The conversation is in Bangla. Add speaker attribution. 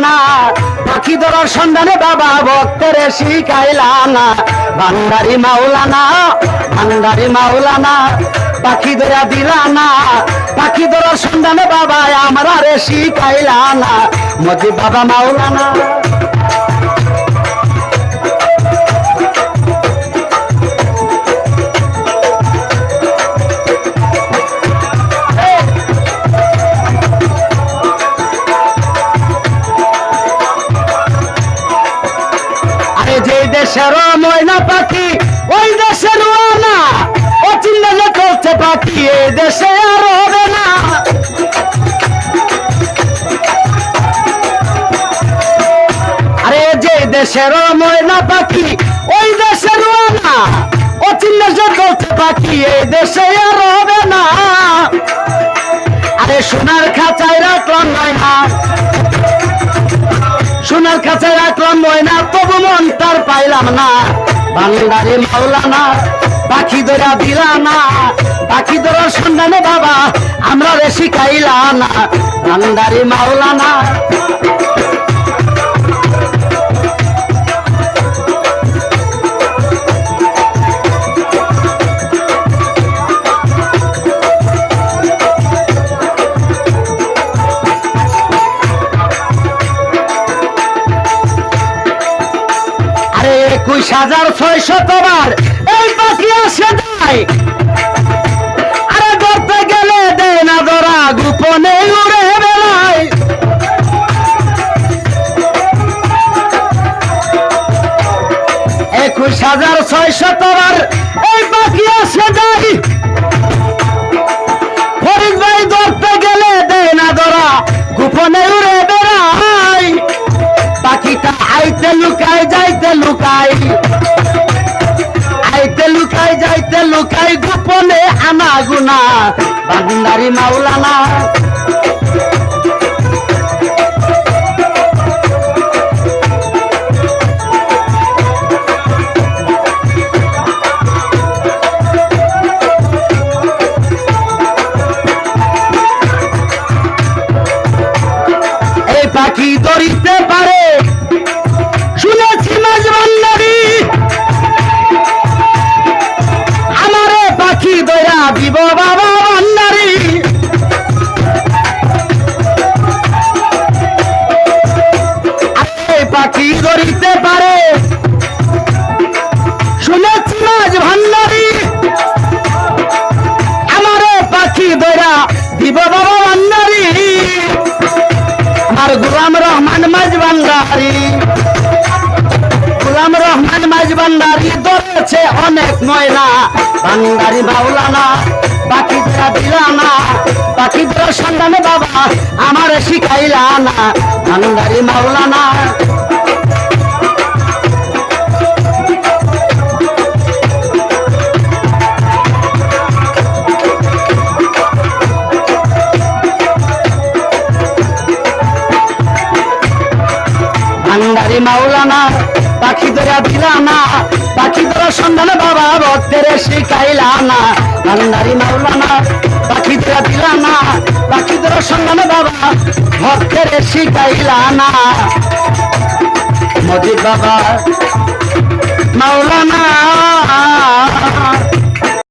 Speaker 1: না পাখি ধরার সন্ধানে বাবা ভক্তের শিখাইলা না ভান্ডারি মাওলানা ভান্ডারি মাওলানা পাখি ধরা দিলা না পাখি ধরার সন্ধানে বাবা আমরা রে শিখাইলা না মজি বাবা মাওলানা দেশের ময়না পাখি ওই দেশের না ও চিল্লালে করছে পাখি এই দেশে আর হবে না আরে যে দেশের ময়না পাখি ওই দেশের না ও চিল্লালে করছে পাখি এই দেশে আর হবে না আরে সোনার খাঁচায় রাখলাম ময়না সোনার খাঁচায় রাখলাম ময়না তবু মন তার পাইলাম না ভান্ডারি মাওলানা পাখি ধরা দিলা না পাখি ধরার সন্ধানে বাবা আমরা রে শিখাইলা না ভান্ডারি মাওলানা একুশ হাজার ৬০০ বার এই পাখি আসে যায় আরে ধরতে গেলে দেয় না ধরা গোপনে উড়ে বেড়ায় ২১,৬০০ বার এই পাখি আসে যায় ফরিদ ভাই ধরতে গেলে দেয় না ধরা গোপনে উড়ে বেড়ায় পাখিটা আইতে লুকায় যাইতে লুকায় আইতে লুকায় যাইতে লুকায় গোপনে আনা গুনা ভান্ডারি মাওলানা এই পাখি ধরিতে পারে শুনেছি মাঝ ভান্ডারি আমারে পাখি দয়া দিব বাবা ভান্ডারি পাখি ধরিতে পারে শুনেছি মাঝ ভান্ডারি আমারে পাখি দয়া দিব বাবা ভান্ডারি আমার গোলাম রহমান মাঝ ভান্ডারি গোলাম রহমান মাঝ ভান্ডারি ধরেছে অনেক ময়না ভান্ডারি মাওলানা পাখি ধরা দিলা না পাখি ধরার সন্ধানে বাবা আমার শিখাইলা না ভান্ডারি মাওলানা ভান্ডারি মাওলানা পাখি ধরা দিলা না পাখি ধরার সন্ধানে বাবা ভক্তের শিখাইলা না ভান্ডারি মাওলানা পাখি ধরা দিলা না পাখি ধরার সন্ধানে বাবা ভক্তের শিখাইলা না মজিদ বাবা মাওলানা